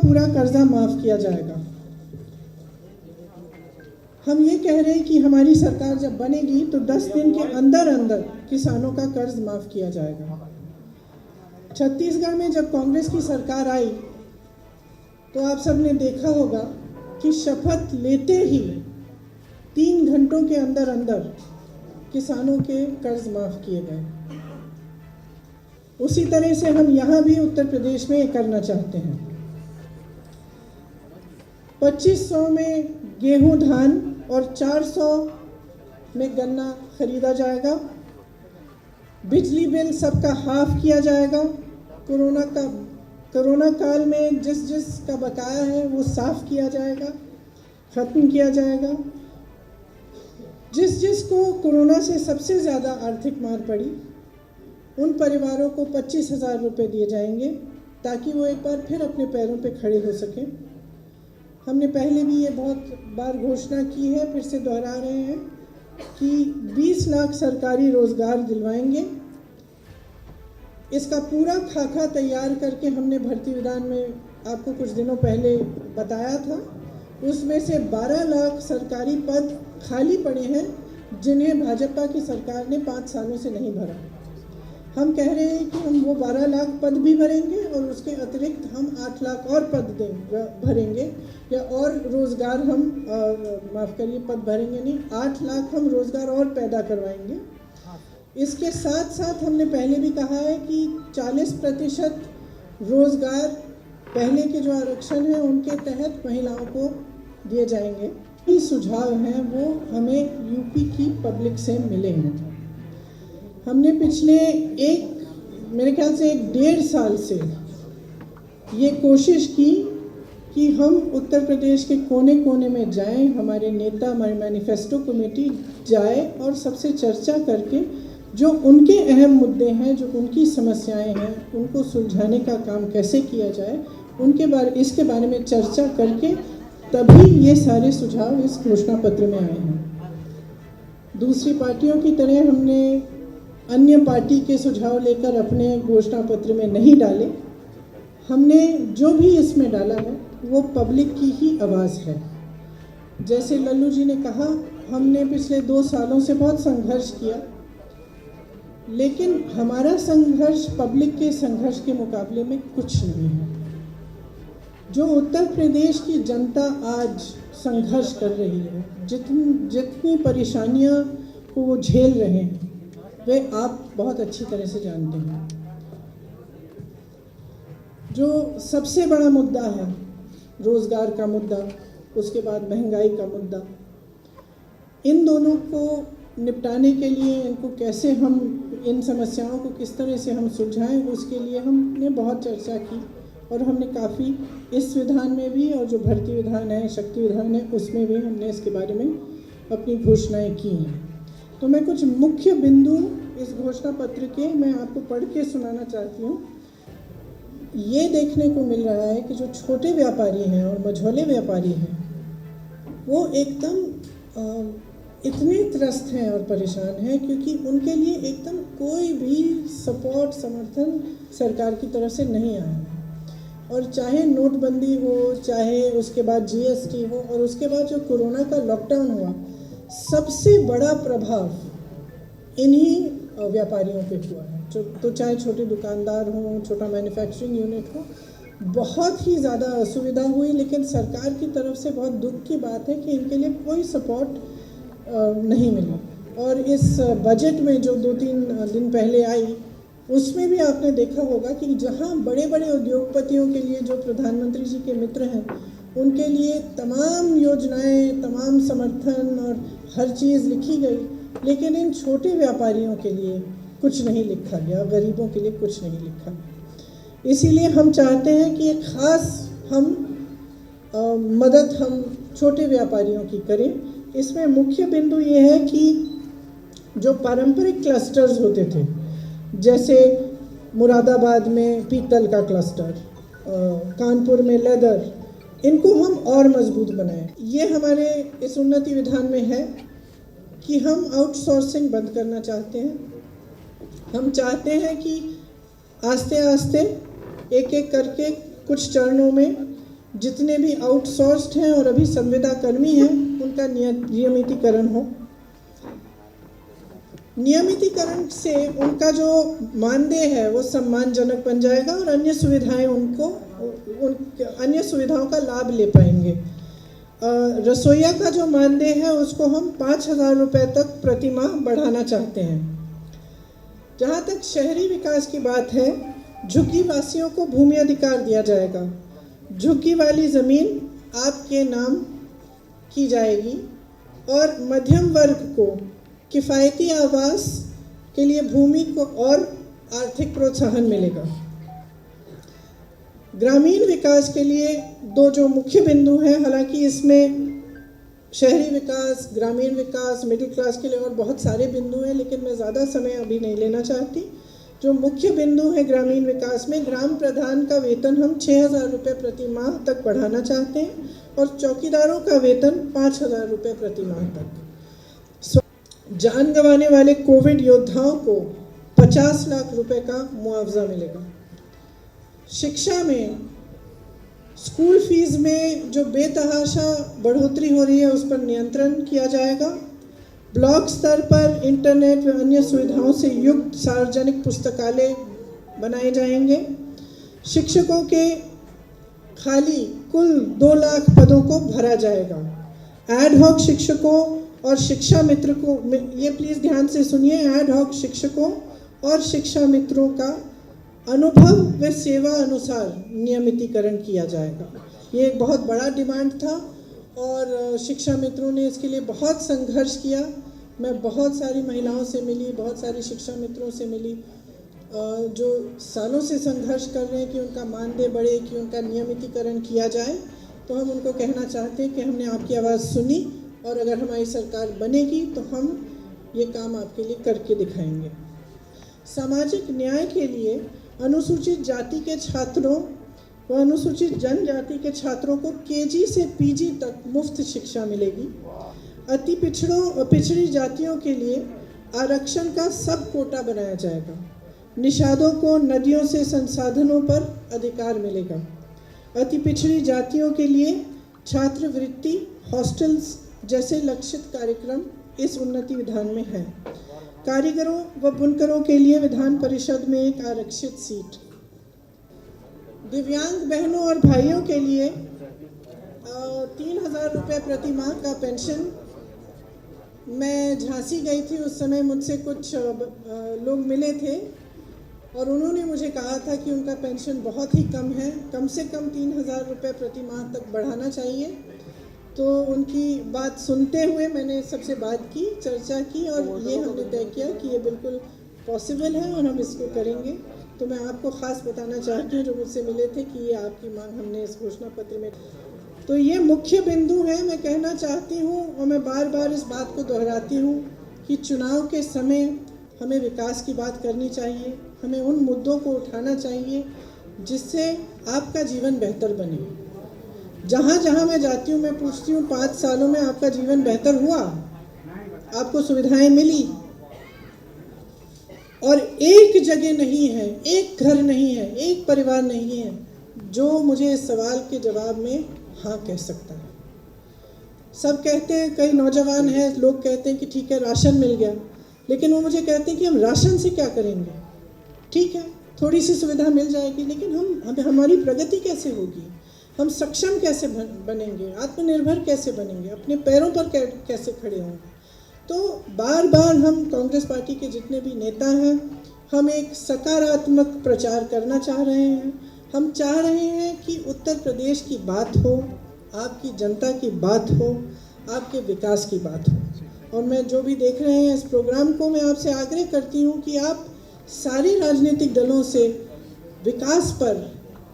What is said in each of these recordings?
पूरा कर्जा माफ किया जाएगा। हम ये कह रहे हैं कि हमारी सरकार जब बनेगी तो 10 दिन के अंदर अंदर किसानों का कर्ज माफ किया जाएगा। छत्तीसगढ़ में जब कांग्रेस की सरकार आई तो आप सबने देखा होगा कि शपथ लेते ही 3 घंटों के अंदर अंदर किसानों के कर्ज माफ किए गए। उसी तरह से हम यहाँ भी उत्तर प्रदेश में करना चाहते हैं। 2500 में गेहूं धान और 400 में गन्ना खरीदा जाएगा। बिजली बिल सबका हाफ किया जाएगा। कोरोना काल में जिस का बकाया है वो साफ किया जाएगा, खत्म किया जाएगा। जिस को कोरोना से सबसे ज़्यादा आर्थिक मार पड़ी उन परिवारों को 25,000 रुपये दिए जाएंगे ताकि वो एक बार फिर अपने पैरों पे खड़े हो सकें। हमने पहले भी ये बहुत बार घोषणा की है, फिर से दोहरा रहे हैं कि 20 लाख सरकारी रोजगार दिलवाएंगे। इसका पूरा खाका तैयार करके हमने भर्ती विधान में आपको कुछ दिनों पहले बताया था। उसमें से 12 लाख सरकारी पद खाली पड़े हैं जिन्हें भाजपा की सरकार ने 5 सालों से नहीं भरा। हम कह रहे हैं कि हम वो 12 लाख पद भी भरेंगे और उसके अतिरिक्त हम 8 लाख और पद भरेंगे, या और रोज़गार हम पद भरेंगे नहीं, 8 लाख हम रोज़गार और पैदा करवाएंगे। इसके साथ साथ हमने पहले भी कहा है कि 40% रोज़गार पहले के जो आरक्षण है उनके तहत महिलाओं को दिए जाएंगे। ये सुझाव हैं वो हमें यूपी की पब्लिक से मिले हैं। हमने पिछले मेरे ख्याल से 1.5 साल से ये कोशिश की कि हम उत्तर प्रदेश के कोने कोने में जाएं, हमारे नेता, हमारी मैनिफेस्टो कमेटी जाए और सबसे चर्चा करके जो उनके अहम मुद्दे हैं, जो उनकी समस्याएं हैं, उनको सुलझाने का काम कैसे किया जाए इसके बारे में चर्चा करके तभी ये सारे सुझाव इस घोषणा पत्र में आए हैं। दूसरी पार्टियों की तरह हमने अन्य पार्टी के सुझाव लेकर अपने घोषणा पत्र में नहीं डाले। हमने जो भी इसमें डाला है वो पब्लिक की ही आवाज़ है। जैसे लल्लू जी ने कहा, हमने पिछले 2 सालों से बहुत संघर्ष किया, लेकिन हमारा संघर्ष पब्लिक के संघर्ष के मुकाबले में कुछ नहीं है। जो उत्तर प्रदेश की जनता आज संघर्ष कर रही है, जितनी परेशानियां को वो झेल रहे हैं, वे आप बहुत अच्छी तरह से जानते हैं। जो सबसे बड़ा मुद्दा है रोज़गार का मुद्दा, उसके बाद महंगाई का मुद्दा, इन दोनों को निपटाने के लिए इनको कैसे हम इन समस्याओं को किस तरह से हम सुलझाएं, उसके लिए हमने बहुत चर्चा की और हमने काफ़ी इस विधान में भी और जो भर्ती विधान है, शक्ति विधान है, उसमें भी हमने इसके बारे में अपनी घोषणाएं की हैं। तो मैं कुछ मुख्य बिंदु इस घोषणा पत्र के मैं आपको पढ़ के सुनाना चाहती हूँ। ये देखने को मिल रहा है कि जो छोटे व्यापारी हैं और मझोले व्यापारी हैं वो एकदम इतने त्रस्त हैं और परेशान हैं क्योंकि उनके लिए एकदम कोई भी सपोर्ट, समर्थन सरकार की तरफ से नहीं आया है। और चाहे नोटबंदी हो, चाहे उसके बाद जीएसटी हो और उसके बाद जो कोरोना का लॉकडाउन हुआ, सबसे बड़ा प्रभाव इन्हीं व्यापारियों पे हुआ है। तो चाहे छोटे दुकानदार हों, छोटा मैन्युफैक्चरिंग यूनिट हो, बहुत ही ज़्यादा असुविधा हुई। लेकिन सरकार की तरफ से बहुत दुख की बात है कि इनके लिए कोई सपोर्ट नहीं मिला। और इस बजट में जो 2-3 दिन पहले आई, उसमें भी आपने देखा होगा कि जहाँ बड़े बड़े उद्योगपतियों के लिए, जो प्रधानमंत्री जी के मित्र हैं, उनके लिए तमाम योजनाएं, तमाम समर्थन और हर चीज़ लिखी गई, लेकिन इन छोटे व्यापारियों के लिए कुछ नहीं लिखा गया, गरीबों के लिए कुछ नहीं लिखा। इसीलिए हम चाहते हैं कि एक ख़ास मदद हम छोटे व्यापारियों की करें। इसमें मुख्य बिंदु ये है कि जो पारंपरिक क्लस्टर्स होते थे, जैसे मुरादाबाद में पीतल का क्लस्टर, कानपुर में लेदर, इनको हम और मजबूत बनाएं। ये हमारे इस उन्नति विधान में है कि हम आउटसोर्सिंग बंद करना चाहते हैं। हम चाहते हैं कि आस्ते आस्ते एक एक करके कुछ चरणों में जितने भी आउटसोर्स्ड हैं और अभी संविदा कर्मी हैं उनका नियमितीकरण हो। नियमितीकरण से उनका जो मानदेय है वो सम्मानजनक बन जाएगा और अन्य सुविधाएं अन्य सुविधाओं का लाभ ले पाएंगे। रसोइया का जो मानदेय है उसको हम 5,000 रुपये तक प्रतिमाह बढ़ाना चाहते हैं। जहाँ तक शहरी विकास की बात है, झुग्गी वासियों को भूमि अधिकार दिया जाएगा। झुग्गी वाली ज़मीन आपके नाम की जाएगी और मध्यम वर्ग को किफ़ायती आवास के लिए भूमि को और आर्थिक प्रोत्साहन मिलेगा। ग्रामीण विकास के लिए दो जो मुख्य बिंदु हैं, हालांकि इसमें शहरी विकास, ग्रामीण विकास, मिडिल क्लास के लिए और बहुत सारे बिंदु हैं, लेकिन मैं ज़्यादा समय अभी नहीं लेना चाहती। जो मुख्य बिंदु है ग्रामीण विकास में, ग्राम प्रधान का वेतन हम 6,000 रुपये प्रति माह तक बढ़ाना चाहते हैं और चौकीदारों का वेतन 5,000 रुपये प्रति माह तक। जान गंवाने वाले कोविड योद्धाओं को 50 लाख रुपए का मुआवजा मिलेगा। शिक्षा में स्कूल फीस में जो बेतहाशा बढ़ोतरी हो रही है उस पर नियंत्रण किया जाएगा। ब्लॉक स्तर पर इंटरनेट व अन्य सुविधाओं से युक्त सार्वजनिक पुस्तकालय बनाए जाएंगे। शिक्षकों के खाली कुल 2 लाख पदों को भरा जाएगा। एड हॉक शिक्षकों और शिक्षा मित्र को, ये प्लीज़ ध्यान से सुनिए, एड हॉक शिक्षकों और शिक्षा मित्रों का अनुभव व सेवा अनुसार नियमितीकरण किया जाएगा। ये एक बहुत बड़ा डिमांड था और शिक्षा मित्रों ने इसके लिए बहुत संघर्ष किया। मैं बहुत सारी महिलाओं से मिली, बहुत सारी शिक्षा मित्रों से मिली जो सालों से संघर्ष कर रहे हैं कि उनका मानदेय बढ़े, कि उनका नियमितीकरण किया जाए। तो हम उनको कहना चाहते हैं कि हमने आपकी आवाज़ सुनी और अगर हमारी सरकार बनेगी तो हम ये काम आपके लिए करके दिखाएंगे। सामाजिक न्याय के लिए अनुसूचित जाति के छात्रों व अनुसूचित जनजाति के छात्रों को केजी से पीजी तक मुफ्त शिक्षा मिलेगी। अति पिछड़ी जातियों के लिए आरक्षण का सब कोटा बनाया जाएगा। निषादों को नदियों से संसाधनों पर अधिकार मिलेगा। अति पिछड़ी जातियों के लिए छात्रवृत्ति, हॉस्टल्स जैसे लक्षित कार्यक्रम इस उन्नति विधान में है। कारीगरों व बुनकरों के लिए विधान परिषद में एक आरक्षित सीट। दिव्यांग बहनों और भाइयों के लिए 3,000 रुपये प्रति माह का पेंशन। मैं झांसी गई थी, उस समय मुझसे कुछ लोग मिले थे और उन्होंने मुझे कहा था कि उनका पेंशन बहुत ही कम है, कम से कम 3,000 रुपये प्रति माह तक बढ़ाना चाहिए। तो उनकी बात सुनते हुए मैंने सबसे बात की, चर्चा की और ये हमने तय किया कि ये बिल्कुल पॉसिबल है और हम इसको करेंगे। तो मैं आपको ख़ास बताना चाहती हूँ जो मुझसे मिले थे कि ये आपकी मांग हमने इस घोषणा पत्र में। तो ये मुख्य बिंदु है। मैं कहना चाहती हूँ और मैं बार बार इस बात को दोहराती हूँ कि चुनाव के समय हमें विकास की बात करनी चाहिए, हमें उन मुद्दों को उठाना चाहिए जिससे आपका जीवन बेहतर बने। जहाँ जहाँ मैं जाती हूँ मैं पूछती हूँ 5 सालों में आपका जीवन बेहतर हुआ, आपको सुविधाएं मिली? और एक जगह नहीं है, एक घर नहीं है, एक परिवार नहीं है जो मुझे इस सवाल के जवाब में हाँ कह सकता है। सब कहते हैं, कई नौजवान हैं, लोग कहते हैं कि ठीक है राशन मिल गया, लेकिन वो मुझे कहते हैं कि हम राशन से क्या करेंगे? ठीक है थोड़ी सी सुविधा मिल जाएगी, लेकिन हमारी प्रगति कैसे होगी? हम सक्षम कैसे बनेंगे? आत्मनिर्भर कैसे बनेंगे? अपने पैरों पर कैसे खड़े होंगे? तो बार बार हम कांग्रेस पार्टी के जितने भी नेता हैं, हम एक सकारात्मक प्रचार करना चाह रहे हैं। हम चाह रहे हैं कि उत्तर प्रदेश की बात हो, आपकी जनता की बात हो, आपके विकास की बात हो। और मैं जो भी देख रहे हैं इस प्रोग्राम को, मैं आपसे आग्रह करती हूँ कि आप सारे राजनीतिक दलों से विकास पर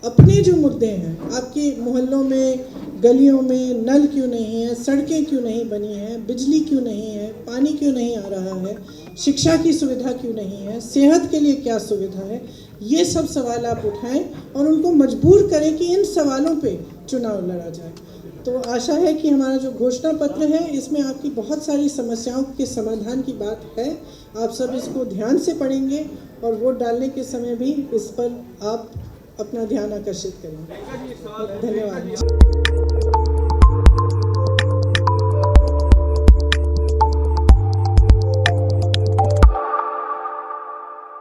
अपने जो मुद्दे हैं, आपके मोहल्लों में, गलियों में नल क्यों नहीं है, सड़कें क्यों नहीं बनी हैं, बिजली क्यों नहीं है, पानी क्यों नहीं आ रहा है, शिक्षा की सुविधा क्यों नहीं है, सेहत के लिए क्या सुविधा है, ये सब सवाल आप उठाएं और उनको मजबूर करें कि इन सवालों पे चुनाव लड़ा जाए। तो आशा है कि हमारा जो घोषणा पत्र है इसमें आपकी बहुत सारी समस्याओं के समाधान की बात है। आप सब इसको ध्यान से पढ़ेंगे और वोट डालने के समय भी इस पर आप अपना ध्यान आकर्षित करें। धन्यवाद।